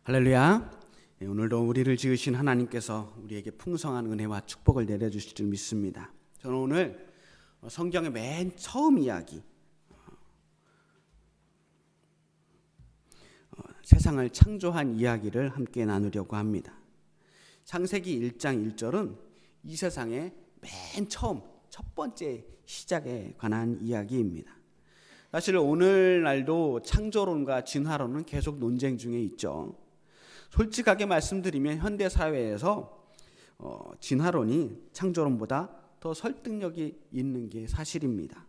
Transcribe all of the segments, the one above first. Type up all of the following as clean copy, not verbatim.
할렐루야. 오늘도 우리를 지으신 하나님께서 우리에게 풍성한 은혜와 축복을 내려주실 줄 믿습니다. 저는 오늘 성경의 맨 처음 이야기, 세상을 창조한 이야기를 함께 나누려고 합니다. 창세기 1장 1절은 이 세상의 맨 처음 첫 번째 시작에 관한 이야기입니다. 사실 오늘날도 창조론과 진화론은 계속 논쟁 중에 있죠. 솔직하게 말씀드리면 현대 사회에서 진화론이 창조론보다 더 설득력이 있는 게 사실입니다.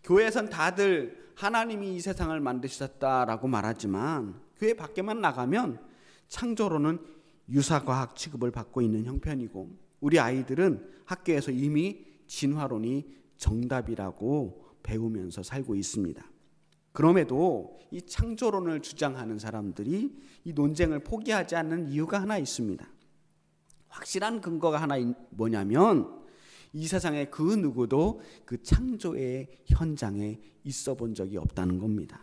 교회에선 다들 하나님이 이 세상을 만드셨다라고 말하지만 교회 밖에만 나가면 창조론은 유사과학 취급을 받고 있는 형편이고, 우리 아이들은 학교에서 이미 진화론이 정답이라고 배우면서 살고 있습니다. 그럼에도 이 창조론을 주장하는 사람들이 이 논쟁을 포기하지 않는 이유가 하나 있습니다. 확실한 근거가 하나 뭐냐면, 이 세상에 그 누구도 그 창조의 현장에 있어 본 적이 없다는 겁니다.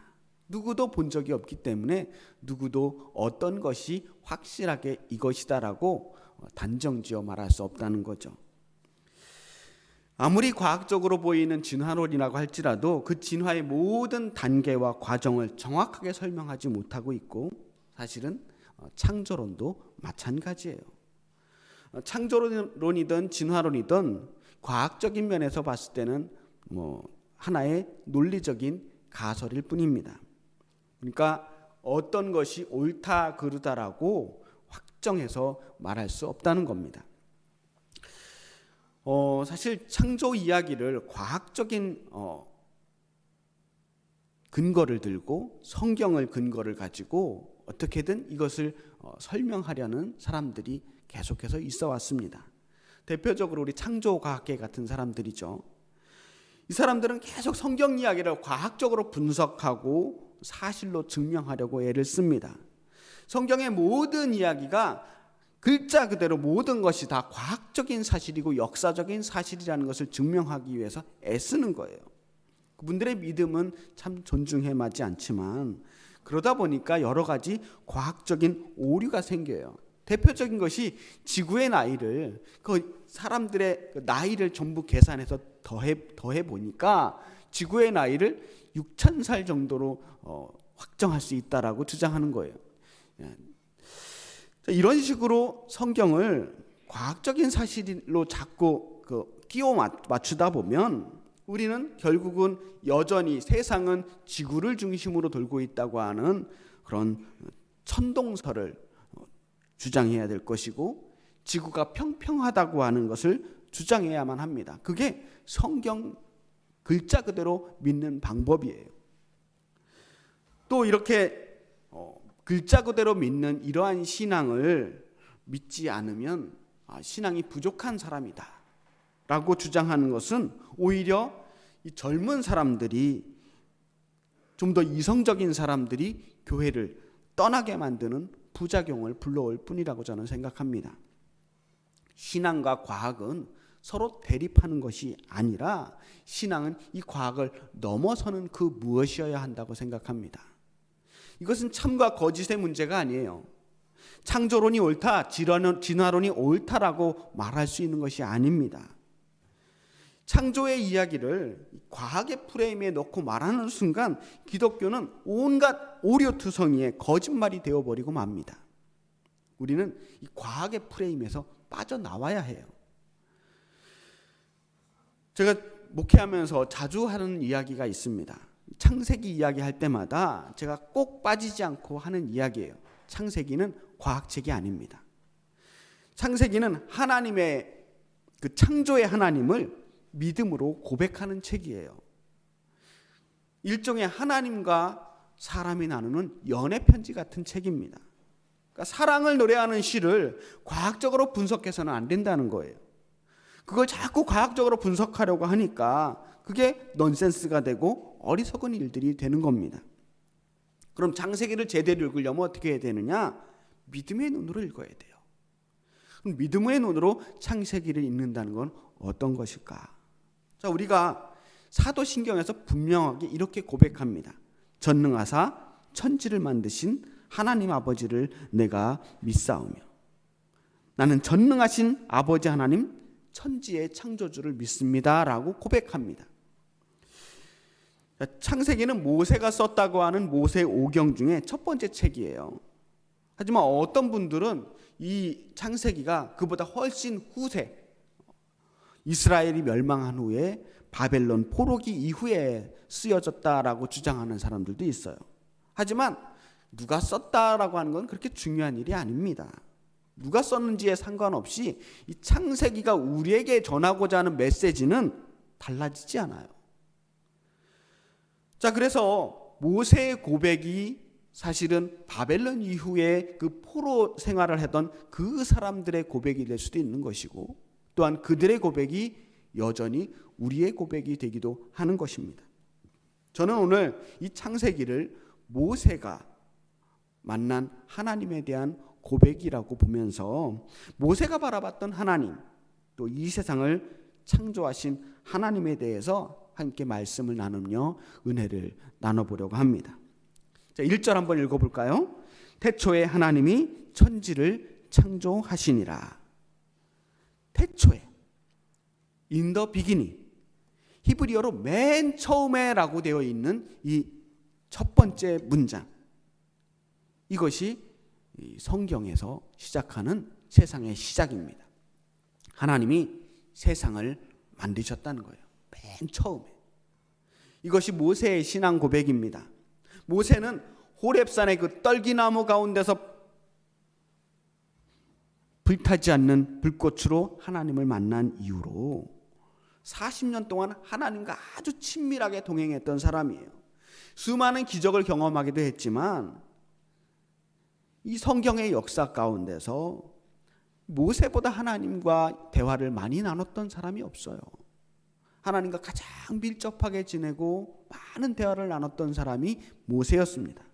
누구도 본 적이 없기 때문에 누구도 어떤 것이 확실하게 이것이다라고 단정지어 말할 수 없다는 거죠. 아무리 과학적으로 보이는 진화론이라고 할지라도 그 진화의 모든 단계와 과정을 정확하게 설명하지 못하고 있고, 사실은 창조론도 마찬가지예요. 창조론이든 진화론이든 과학적인 면에서 봤을 때는 하나의 논리적인 가설일 뿐입니다. 그러니까 어떤 것이 옳다 그르다라고 확정해서 말할 수 없다는 겁니다. 사실 창조 이야기를 과학적인 근거를 들고 성경을 근거를 가지고 어떻게든 이것을 설명하려는 사람들이 계속해서 있어 왔습니다. 대표적으로 우리 창조과학계 같은 사람들이죠. 이 사람들은 계속 성경 이야기를 과학적으로 분석하고 사실로 증명하려고 애를 씁니다. 성경의 모든 이야기가 글자 그대로 모든 것이 다 과학적인 사실이고 역사적인 사실이라는 것을 증명하기 위해서 애쓰는 거예요. 그분들의 믿음은 참 존중해 마지 않지만, 그러다 보니까 여러 가지 과학적인 오류가 생겨요. 대표적인 것이 지구의 나이를, 그 사람들의 나이를 전부 계산해서 더해 보니까 지구의 나이를 6,000살 정도로 확정할 수 있다라고 주장하는 거예요. 이런 식으로 성경을 과학적인 사실로 자꾸 끼워 맞추다 보면 우리는 결국은 여전히 세상은 지구를 중심으로 돌고 있다고 하는 그런 천동설을 주장해야 될 것이고, 지구가 평평하다고 하는 것을 주장해야만 합니다. 그게 성경 글자 그대로 믿는 방법이에요. 또 이렇게 글자 그대로 믿는 이러한 신앙을 믿지 않으면 신앙이 부족한 사람이다 라고 주장하는 것은 오히려 이 젊은 사람들이, 좀 더 이성적인 사람들이 교회를 떠나게 만드는 부작용을 불러올 뿐이라고 저는 생각합니다. 신앙과 과학은 서로 대립하는 것이 아니라 신앙은 이 과학을 넘어서는 그 무엇이어야 한다고 생각합니다. 이것은 참과 거짓의 문제가 아니에요. 창조론이 옳다, 진화론이 옳다라고 말할 수 있는 것이 아닙니다. 창조의 이야기를 과학의 프레임에 넣고 말하는 순간 기독교는 온갖 오류투성이의 거짓말이 되어버리고 맙니다. 우리는 이 과학의 프레임에서 빠져나와야 해요. 제가 목회하면서 자주 하는 이야기가 있습니다. 창세기 이야기할 때마다 제가 꼭 빠지지 않고 하는 이야기예요. 창세기는 과학책이 아닙니다. 창세기는 하나님의 그 창조의 하나님을 믿음으로 고백하는 책이에요. 일종의 하나님과 사람이 나누는 연애 편지 같은 책입니다. 그러니까 사랑을 노래하는 시를 과학적으로 분석해서는 안 된다는 거예요. 그걸 자꾸 과학적으로 분석하려고 하니까 그게 넌센스가 되고 어리석은 일들이 되는 겁니다. 그럼 창세기를 제대로 읽으려면 어떻게 해야 되느냐? 믿음의 눈으로 읽어야 돼요. 그럼 믿음의 눈으로 창세기를 읽는다는 건 어떤 것일까? 자, 우리가 사도신경에서 분명하게 이렇게 고백합니다. 전능하사 천지를 만드신 하나님 아버지를 내가 믿사오며 나는 전능하신 아버지 하나님 천지의 창조주를 믿습니다 라고 고백합니다. 창세기는 모세가 썼다고 하는 모세오경 중에 첫 번째 책이에요. 하지만 어떤 분들은 이 창세기가 그보다 훨씬 후세, 이스라엘이 멸망한 후에 바벨론 포로기 이후에 쓰여졌다라고 주장하는 사람들도 있어요. 하지만 누가 썼다라고 하는 건 그렇게 중요한 일이 아닙니다. 누가 썼는지에 상관없이 이 창세기가 우리에게 전하고자 하는 메시지는 달라지지 않아요. 자, 그래서 모세의 고백이 사실은 바벨론 이후에 그 포로 생활을 하던 그 사람들의 고백이 될 수도 있는 것이고, 또한 그들의 고백이 여전히 우리의 고백이 되기도 하는 것입니다. 저는 오늘 이 창세기를 모세가 만난 하나님에 대한 고백이라고 보면서 모세가 바라봤던 하나님, 또 이 세상을 창조하신 하나님에 대해서 함께 말씀을 나누며 은혜를 나눠보려고 합니다. 자, 1절 한번 읽어볼까요? 태초에 하나님이 천지를 창조하시니라. 태초에, in the beginning, 히브리어로 맨 처음에 라고 되어 있는 이 첫 번째 문장, 이것이 성경에서 시작하는 세상의 시작입니다. 하나님이 세상을 만드셨다는 거예요. 맨 처음에. 이것이 모세의 신앙 고백입니다. 모세는 호렙산의 그 떨기나무 가운데서 불타지 않는 불꽃으로 하나님을 만난 이후로 40년 동안 하나님과 아주 친밀하게 동행했던 사람이에요. 수많은 기적을 경험하기도 했지만 이 성경의 역사 가운데서 모세보다 하나님과 대화를 많이 나눴던 사람이 없어요. 하나님과 가장 밀접하게 지내고 많은 대화를 나눴던 사람이 모세였습니다.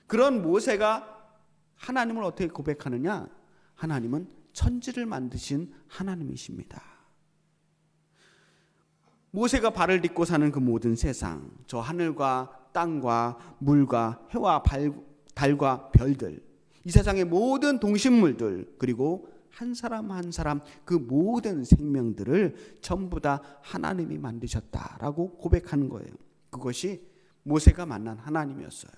그런 모세가 하나님을 어떻게 고백하느냐? 하나님은 천지를 만드신 하나님이십니다. 모세가 발을 딛고 사는 그 모든 세상, 저 하늘과 땅과 물과 해와 달과 별들, 이 세상의 모든 동식물들, 그리고 한 사람 한 사람 그 모든 생명들을 전부 다 하나님이 만드셨다라고 고백하는 거예요. 그것이 모세가 만난 하나님이었어요.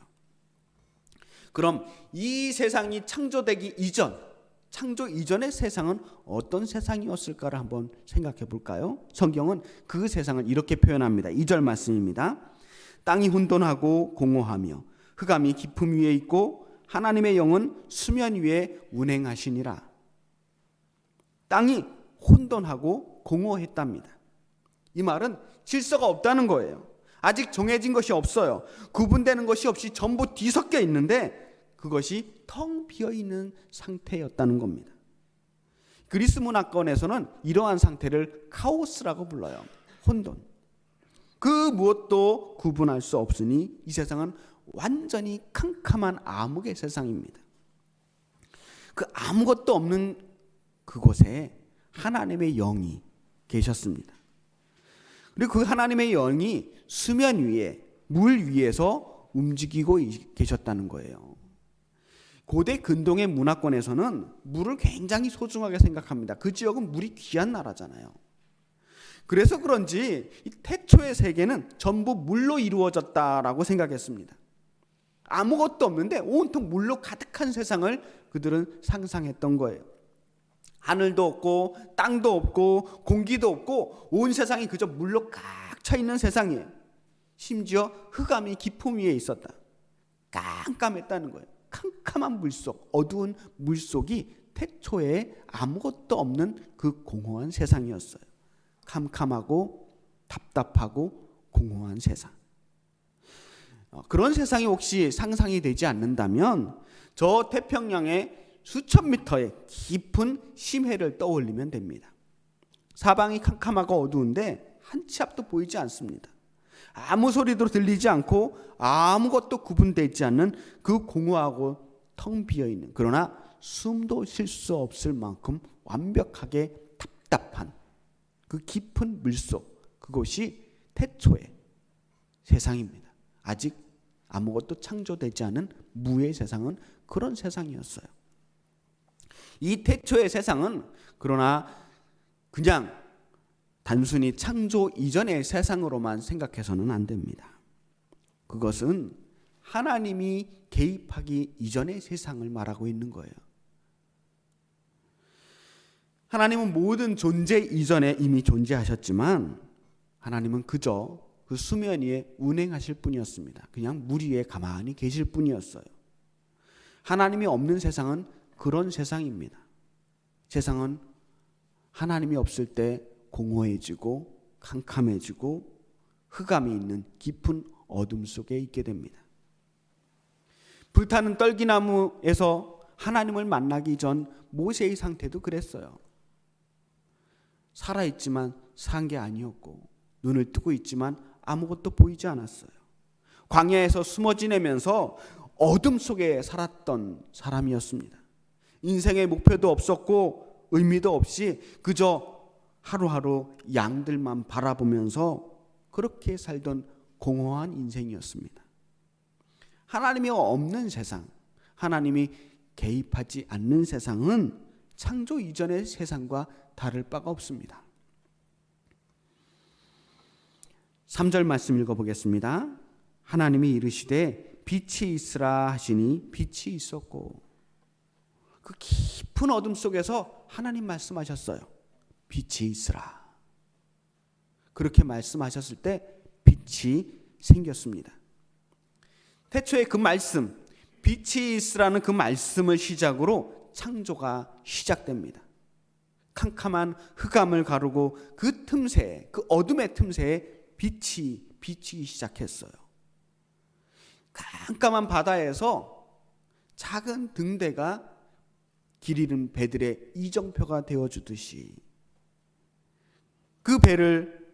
그럼 이 세상이 창조되기 이전, 창조 이전의 세상은 어떤 세상이었을까를 한번 생각해 볼까요? 성경은 그 세상을 이렇게 표현합니다. 2절 말씀입니다. 땅이 혼돈하고 공허하며 흑암이 깊음 위에 있고 하나님의 영은 수면 위에 운행하시니라. 땅이 혼돈하고 공허했답니다. 이 말은 질서가 없다는 거예요. 아직 정해진 것이 없어요. 구분되는 것이 없이 전부 뒤섞여 있는데 그것이 텅 비어있는 상태였다는 겁니다. 그리스 문화권에서는 이러한 상태를 카오스라고 불러요. 혼돈. 그 무엇도 구분할 수 없으니 이 세상은 완전히 캄캄한 암흑의 세상입니다. 그 아무것도 없는 그곳에 하나님의 영이 계셨습니다. 그리고 그 하나님의 영이 수면 위에, 물 위에서 움직이고 계셨다는 거예요. 고대 근동의 문화권에서는 물을 굉장히 소중하게 생각합니다. 그 지역은 물이 귀한 나라잖아요. 그래서 그런지 이 태초의 세계는 전부 물로 이루어졌다라고 생각했습니다. 아무것도 없는데 온통 물로 가득한 세상을 그들은 상상했던 거예요. 하늘도 없고 땅도 없고 공기도 없고 온 세상이 그저 물로 꽉 차 있는 세상이에요. 심지어 흑암이 깊음 위에 있었다. 깜깜했다는 거예요. 캄캄한 물속, 어두운 물속이 태초에 아무것도 없는 그 공허한 세상이었어요. 캄캄하고 답답하고 공허한 세상. 그런 세상이 혹시 상상이 되지 않는다면 저 태평양의 수천 미터의 깊은 심해를 떠올리면 됩니다. 사방이 캄캄하고 어두운데 한 치 앞도 보이지 않습니다. 아무 소리도 들리지 않고 아무것도 구분되지 않는 그 공허하고 텅 비어있는, 그러나 숨도 쉴 수 없을 만큼 완벽하게 답답한 그 깊은 물속, 그것이 태초의 세상입니다. 아직 아무것도 창조되지 않은 무의 세상은 그런 세상이었어요. 이 태초의 세상은 그러나 그냥 단순히 창조 이전의 세상으로만 생각해서는 안 됩니다. 그것은 하나님이 개입하기 이전의 세상을 말하고 있는 거예요. 하나님은 모든 존재 이전에 이미 존재하셨지만 하나님은 그저 그 수면 위에 운행하실 뿐이었습니다. 그냥 물 위에 가만히 계실 뿐이었어요. 하나님이 없는 세상은 그런 세상입니다. 세상은 하나님이 없을 때 공허해지고 캄캄해지고 흑암이 있는 깊은 어둠 속에 있게 됩니다. 불타는 떨기나무에서 하나님을 만나기 전 모세의 상태도 그랬어요. 살아있지만 산 게 아니었고 눈을 뜨고 있지만 아무것도 보이지 않았어요. 광야에서 숨어 지내면서 어둠 속에 살았던 사람이었습니다. 인생의 목표도 없었고 의미도 없이 그저 하루하루 양들만 바라보면서 그렇게 살던 공허한 인생이었습니다. 하나님이 없는 세상, 하나님이 개입하지 않는 세상은 창조 이전의 세상과 다를 바가 없습니다. 3절 말씀 읽어보겠습니다. 하나님이 이르시되 빛이 있으라 하시니 빛이 있었고, 그 깊은 어둠 속에서 하나님 말씀하셨어요. 빛이 있으라. 그렇게 말씀하셨을 때 빛이 생겼습니다. 태초에 그 말씀, 빛이 있으라는 그 말씀을 시작으로 창조가 시작됩니다. 캄캄한 흑암을 가르고 그 틈새에, 그 어둠의 틈새에 빛이 비치기 시작했어요. 깜깜한 바다에서 작은 등대가 길 잃은 배들의 이정표가 되어주듯이 그 배를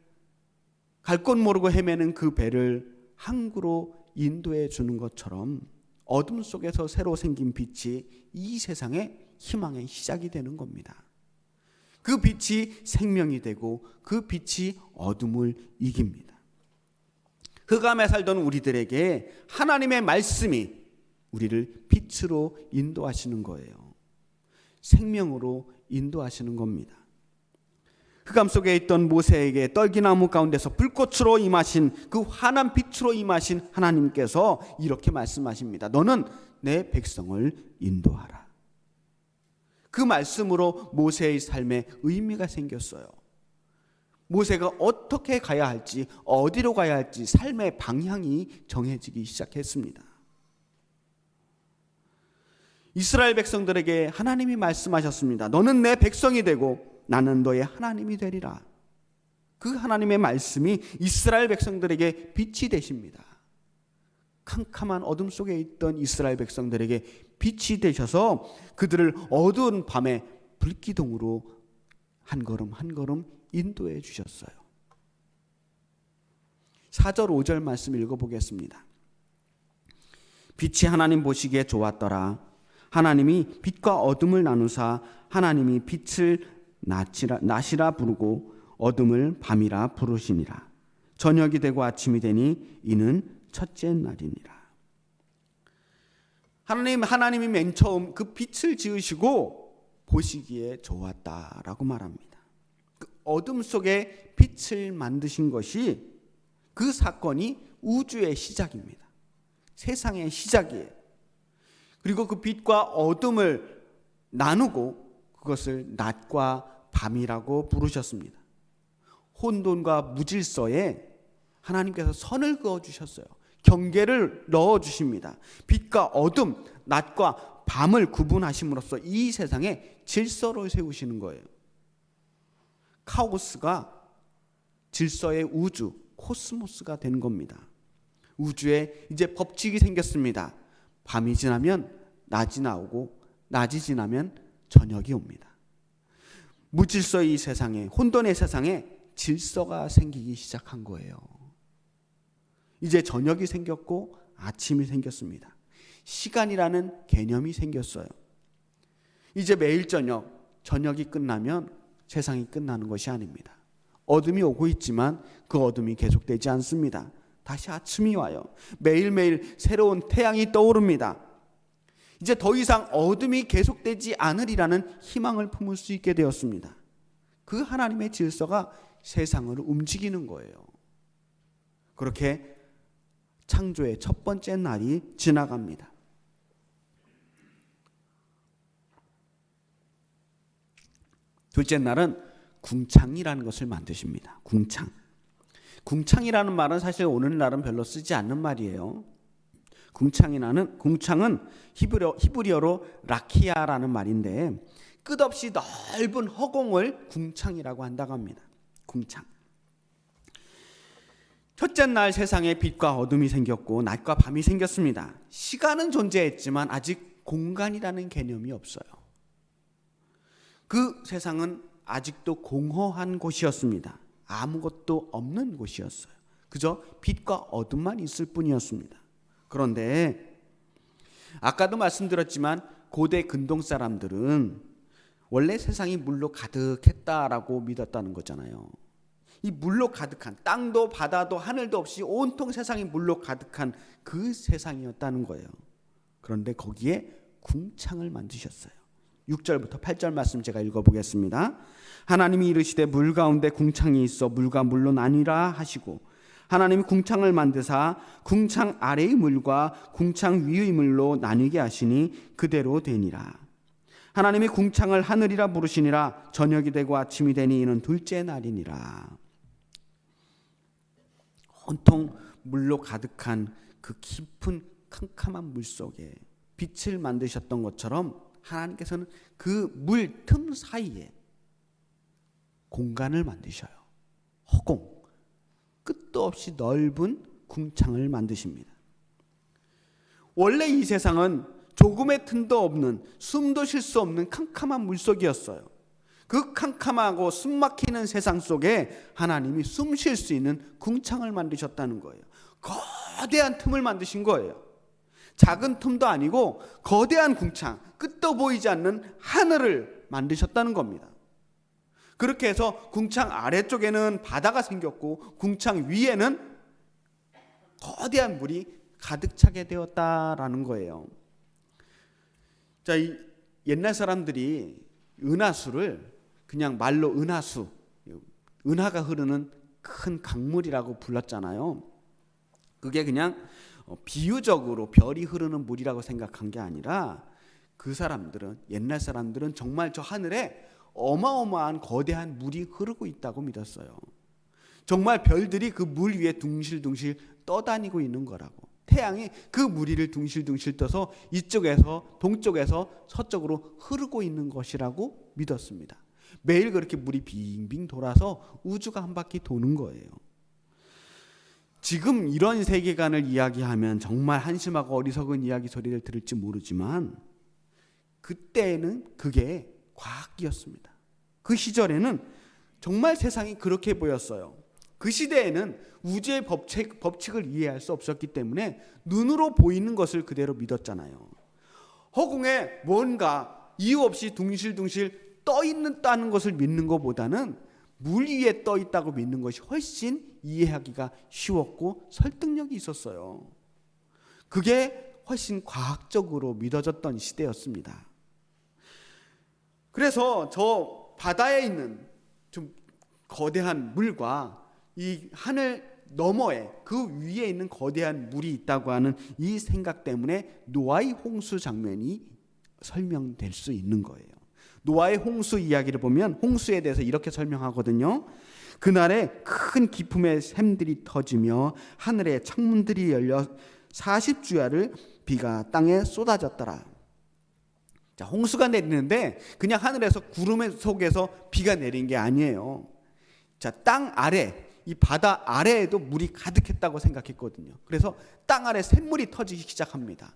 갈 곳 모르고 헤매는 그 배를 항구로 인도해 주는 것처럼 어둠 속에서 새로 생긴 빛이 이 세상의 희망의 시작이 되는 겁니다. 그 빛이 생명이 되고 그 빛이 어둠을 이깁니다. 흑암에 살던 우리들에게 하나님의 말씀이 우리를 빛으로 인도하시는 거예요. 생명으로 인도하시는 겁니다. 흑암 속에 있던 모세에게 떨기나무 가운데서 불꽃으로 임하신, 그 환한 빛으로 임하신 하나님께서 이렇게 말씀하십니다. 너는 내 백성을 인도하라. 그 말씀으로 모세의 삶에 의미가 생겼어요. 모세가 어떻게 가야 할지, 어디로 가야 할지 삶의 방향이 정해지기 시작했습니다. 이스라엘 백성들에게 하나님이 말씀하셨습니다. 너는 내 백성이 되고 나는 너의 하나님이 되리라. 그 하나님의 말씀이 이스라엘 백성들에게 빛이 되십니다. 캄캄한 어둠 속에 있던 이스라엘 백성들에게 빛이 되셔서 그들을 어두운 밤에 불기둥으로 한 걸음 한 걸음 인도해 주셨어요. 4절 5절 말씀 읽어보겠습니다. 빛이 하나님 보시기에 좋았더라. 하나님이 빛과 어둠을 나누사 하나님이 빛을 낮이라 부르고 어둠을 밤이라 부르시니라. 저녁이 되고 아침이 되니 이는 첫째 날이니라. 하나님이 맨 처음 그 빛을 지으시고 보시기에 좋았다라고 말합니다. 그 어둠 속에 빛을 만드신 것이, 그 사건이 우주의 시작입니다. 세상의 시작이에요. 그리고 그 빛과 어둠을 나누고 그것을 낮과 밤이라고 부르셨습니다. 혼돈과 무질서에 하나님께서 선을 그어주셨어요. 경계를 넣어주십니다. 빛과 어둠, 낮과 밤을 구분하심으로써 이 세상에 질서를 세우시는 거예요. 카오스가 질서의 우주, 코스모스가 된 겁니다. 우주에 이제 법칙이 생겼습니다. 밤이 지나면 낮이 나오고 낮이 지나면 저녁이 옵니다. 무질서의 세상에, 혼돈의 세상에 질서가 생기기 시작한 거예요. 이제 저녁이 생겼고 아침이 생겼습니다. 시간이라는 개념이 생겼어요. 이제 매일 저녁이 끝나면 세상이 끝나는 것이 아닙니다. 어둠이 오고 있지만 그 어둠이 계속되지 않습니다. 다시 아침이 와요. 매일매일 새로운 태양이 떠오릅니다. 이제 더 이상 어둠이 계속되지 않으리라는 희망을 품을 수 있게 되었습니다. 그 하나님의 질서가 세상을 움직이는 거예요. 그렇게 창조의 첫 번째 날이 지나갑니다. 둘째 날은 궁창이라는 것을 만드십니다. 궁창. 궁창이라는 말은 사실 오늘날은 별로 쓰지 않는 말이에요. 궁창은 히브리어로 라키아라는 말인데 끝없이 넓은 허공을 궁창이라고 한다고 합니다. 궁창. 첫째 날 세상에 빛과 어둠이 생겼고 낮과 밤이 생겼습니다. 시간은 존재했지만 아직 공간이라는 개념이 없어요. 그 세상은 아직도 공허한 곳이었습니다. 아무것도 없는 곳이었어요. 그저 빛과 어둠만 있을 뿐이었습니다. 그런데 아까도 말씀드렸지만 고대 근동 사람들은 원래 세상이 물로 가득했다라고 믿었다는 거잖아요. 이 물로 가득한, 땅도 바다도 하늘도 없이 온통 세상이 물로 가득한 그 세상이었다는 거예요. 그런데 거기에 궁창을 만드셨어요. 6절부터 8절 말씀 제가 읽어보겠습니다. 하나님이 이르시되 물 가운데 궁창이 있어 물과 물로 나뉘라 하시고 하나님이 궁창을 만드사 궁창 아래의 물과 궁창 위의 물로 나뉘게 하시니 그대로 되니라. 하나님이 궁창을 하늘이라 부르시니라. 저녁이 되고 아침이 되니 이는 둘째 날이니라. 온통 물로 가득한 그 깊은 캄캄한 물 속에 빛을 만드셨던 것처럼 하나님께서는 그 물 틈 사이에 공간을 만드셔요. 허공, 끝도 없이 넓은 궁창을 만드십니다. 원래 이 세상은 조금의 틈도 없는, 숨도 쉴 수 없는 캄캄한 물속이었어요. 그 캄캄하고 숨 막히는 세상 속에 하나님이 숨 쉴 수 있는 궁창을 만드셨다는 거예요. 거대한 틈을 만드신 거예요. 작은 틈도 아니고 거대한 궁창, 끝도 보이지 않는 하늘을 만드셨다는 겁니다. 그렇게 해서 궁창 아래쪽에는 바다가 생겼고 궁창 위에는 거대한 물이 가득 차게 되었다라는 거예요. 자, 이 옛날 사람들이 은하수를 그냥 말로 은하수, 은하가 흐르는 큰 강물이라고 불렀잖아요. 그게 그냥 비유적으로 별이 흐르는 물이라고 생각한 게 아니라 그 사람들은, 옛날 사람들은 정말 저 하늘에 어마어마한 거대한 물이 흐르고 있다고 믿었어요. 정말 별들이 그 물 위에 둥실둥실 떠다니고 있는 거라고. 태양이 그 물 위를 둥실둥실 떠서 이쪽에서 동쪽에서 서쪽으로 흐르고 있는 것이라고 믿었습니다. 매일 그렇게 물이 빙빙 돌아서 우주가 한 바퀴 도는 거예요. 지금 이런 세계관을 이야기하면 정말 한심하고 어리석은 이야기 소리를 들을지 모르지만 그때는 그게 과학이었습니다. 그 시절에는 정말 세상이 그렇게 보였어요. 그 시대에는 우주의 법칙을 이해할 수 없었기 때문에 눈으로 보이는 것을 그대로 믿었잖아요. 허공에 뭔가 이유 없이 둥실둥실 떠 있다는 것을 믿는 것보다는 물 위에 떠 있다고 믿는 것이 훨씬 이해하기가 쉬웠고 설득력이 있었어요. 그게 훨씬 과학적으로 믿어졌던 시대였습니다. 그래서 저 바다에 있는 좀 거대한 물과 이 하늘 너머에 그 위에 있는 거대한 물이 있다고 하는 이 생각 때문에 노아의 홍수 장면이 설명될 수 있는 거예요. 노아의 홍수 이야기를 보면 홍수에 대해서 이렇게 설명하거든요. 그날에 큰 기품의 샘들이 터지며 하늘의 창문들이 열려 40주야를 비가 땅에 쏟아졌더라. 자, 홍수가 내리는데 그냥 하늘에서 구름 속에서 비가 내린 게 아니에요. 자, 땅 아래, 이 바다 아래에도 물이 가득했다고 생각했거든요. 그래서 땅 아래 샘물이 터지기 시작합니다.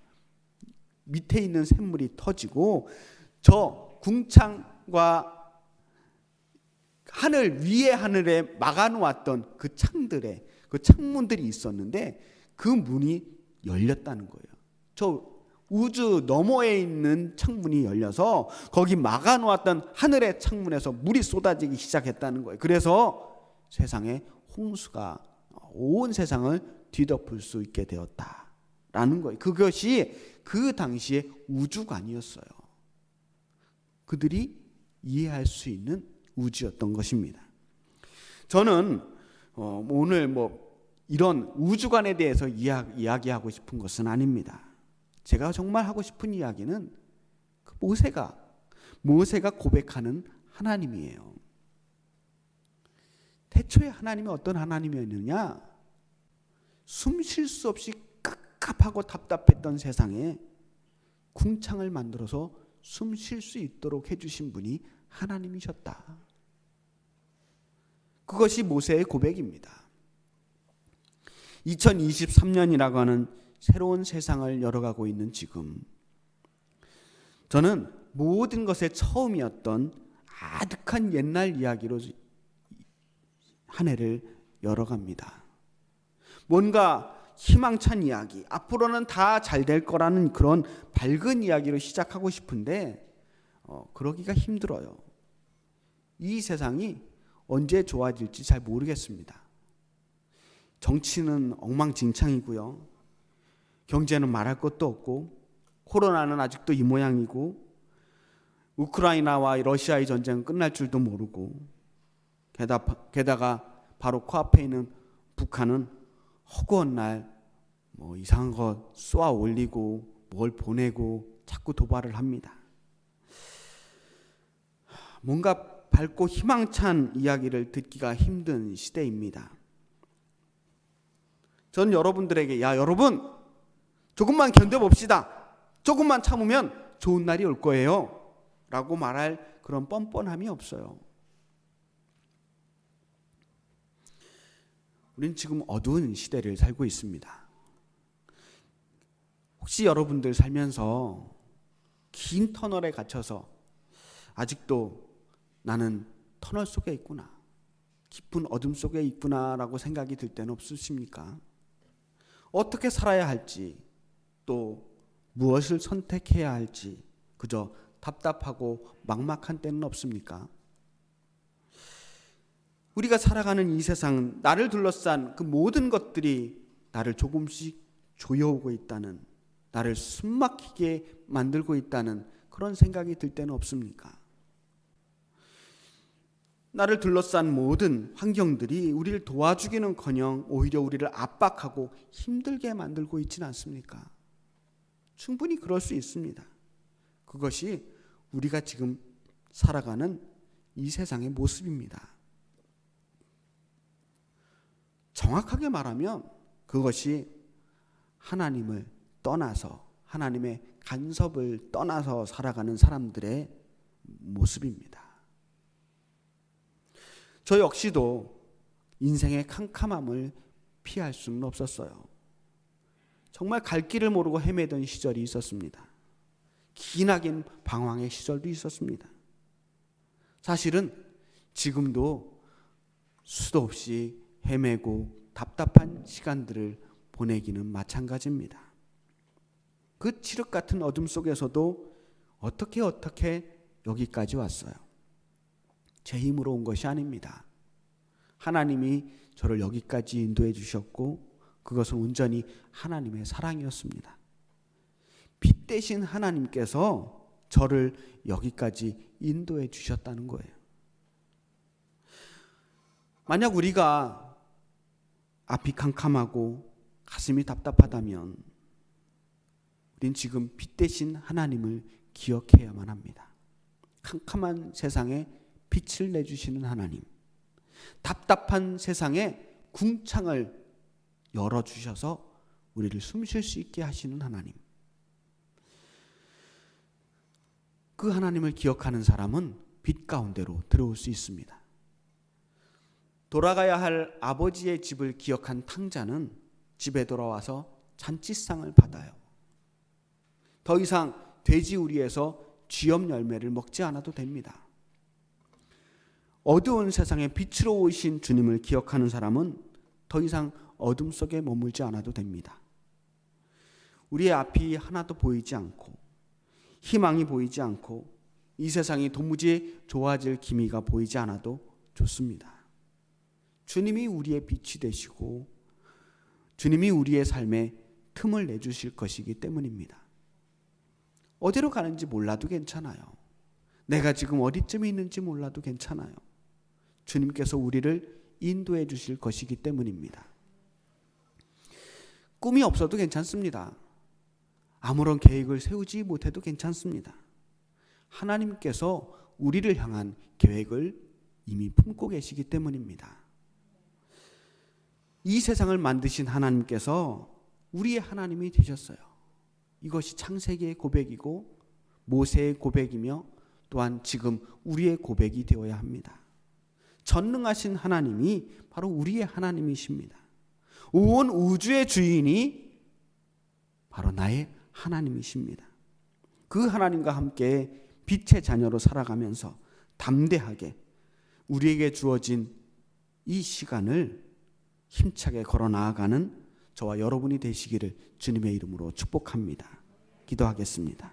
밑에 있는 샘물이 터지고 저 궁창과 하늘 위에 하늘에 막아놓았던 그 창들에 그 창문들이 있었는데 그 문이 열렸다는 거예요. 저 우주 너머에 있는 창문이 열려서 거기 막아놓았던 하늘의 창문에서 물이 쏟아지기 시작했다는 거예요. 그래서 세상에 홍수가 온 세상을 뒤덮을 수 있게 되었다라는 거예요. 그것이 그 당시의 우주관이었어요. 그들이 이해할 수 있는 우주였던 것입니다. 저는 오늘 이런 우주관에 대해서 이야기하고 싶은 것은 아닙니다. 제가 정말 하고 싶은 이야기는 그 모세가 고백하는 하나님이에요. 태초에 하나님이 어떤 하나님이었느냐? 숨 쉴 수 없이 깝깝하고 답답했던 세상에 궁창을 만들어서 숨 쉴 수 있도록 해주신 분이 하나님이셨다. 그것이 모세의 고백입니다. 2023년이라고 하는 새로운 세상을 열어가고 있는 지금, 저는 모든 것의 처음이었던 아득한 옛날 이야기로 한 해를 열어갑니다. 뭔가 희망찬 이야기, 앞으로는 다 잘 될 거라는 그런 밝은 이야기로 시작하고 싶은데 그러기가 힘들어요. 이 세상이 언제 좋아질지 잘 모르겠습니다. 정치는 엉망진창이고요. 경제는 말할 것도 없고, 코로나는 아직도 이 모양이고, 우크라이나와 러시아의 전쟁은 끝날 줄도 모르고, 게다가 바로 코앞에 있는 북한은 허구한 날 이상한 거 쏘아 올리고 뭘 보내고 자꾸 도발을 합니다. 뭔가 밝고 희망찬 이야기를 듣기가 힘든 시대입니다. 전 여러분들에게 여러분 조금만 견뎌봅시다. 조금만 참으면 좋은 날이 올 거예요 라고 말할 그런 뻔뻔함이 없어요. 우린 지금 어두운 시대를 살고 있습니다. 혹시 여러분들 살면서 긴 터널에 갇혀서 아직도 나는 터널 속에 있구나, 깊은 어둠 속에 있구나라고 생각이 들 때는 없으십니까? 어떻게 살아야 할지, 또 무엇을 선택해야 할지 그저 답답하고 막막한 때는 없습니까? 우리가 살아가는 이 세상, 나를 둘러싼 그 모든 것들이 나를 조금씩 조여오고 있다는, 나를 숨막히게 만들고 있다는 그런 생각이 들 때는 없습니까? 나를 둘러싼 모든 환경들이 우리를 도와주기는커녕 오히려 우리를 압박하고 힘들게 만들고 있지는 않습니까? 충분히 그럴 수 있습니다. 그것이 우리가 지금 살아가는 이 세상의 모습입니다. 정확하게 말하면 그것이 하나님을 떠나서, 하나님의 간섭을 떠나서 살아가는 사람들의 모습입니다. 저 역시도 인생의 캄캄함을 피할 수는 없었어요. 정말 갈 길을 모르고 헤매던 시절이 있었습니다. 기나긴 방황의 시절도 있었습니다. 사실은 지금도 수도 없이 헤매고 답답한 시간들을 보내기는 마찬가지입니다. 그 칠흑 같은 어둠 속에서도 어떻게 여기까지 왔어요. 제 힘으로 온 것이 아닙니다. 하나님이 저를 여기까지 인도해 주셨고, 그것은 온전히 하나님의 사랑이었습니다. 빛 대신 하나님께서 저를 여기까지 인도해 주셨다는 거예요. 만약 우리가 앞이 캄캄하고 가슴이 답답하다면 우린 지금 빛 대신 하나님을 기억해야만 합니다. 캄캄한 세상에 빛을 내주시는 하나님, 답답한 세상에 궁창을 열어주셔서 우리를 숨 쉴 수 있게 하시는 하나님, 그 하나님을 기억하는 사람은 빛 가운데로 들어올 수 있습니다. 돌아가야 할 아버지의 집을 기억한 탕자는 집에 돌아와서 잔치상을 받아요. 더 이상 돼지우리에서 쥐염 열매를 먹지 않아도 됩니다. 어두운 세상에 빛으로 오신 주님을 기억하는 사람은 더 이상 어둠 속에 머물지 않아도 됩니다. 우리의 앞이 하나도 보이지 않고, 희망이 보이지 않고, 이 세상이 도무지 좋아질 기미가 보이지 않아도 좋습니다. 주님이 우리의 빛이 되시고 주님이 우리의 삶에 틈을 내주실 것이기 때문입니다. 어디로 가는지 몰라도 괜찮아요. 내가 지금 어디쯤에 있는지 몰라도 괜찮아요. 주님께서 우리를 인도해 주실 것이기 때문입니다. 꿈이 없어도 괜찮습니다. 아무런 계획을 세우지 못해도 괜찮습니다. 하나님께서 우리를 향한 계획을 이미 품고 계시기 때문입니다. 이 세상을 만드신 하나님께서 우리의 하나님이 되셨어요. 이것이 창세기의 고백이고 모세의 고백이며 또한 지금 우리의 고백이 되어야 합니다. 전능하신 하나님이 바로 우리의 하나님이십니다. 온 우주의 주인이 바로 나의 하나님이십니다. 그 하나님과 함께 빛의 자녀로 살아가면서 담대하게 우리에게 주어진 이 시간을 힘차게 걸어 나아가는 저와 여러분이 되시기를 주님의 이름으로 축복합니다. 기도하겠습니다.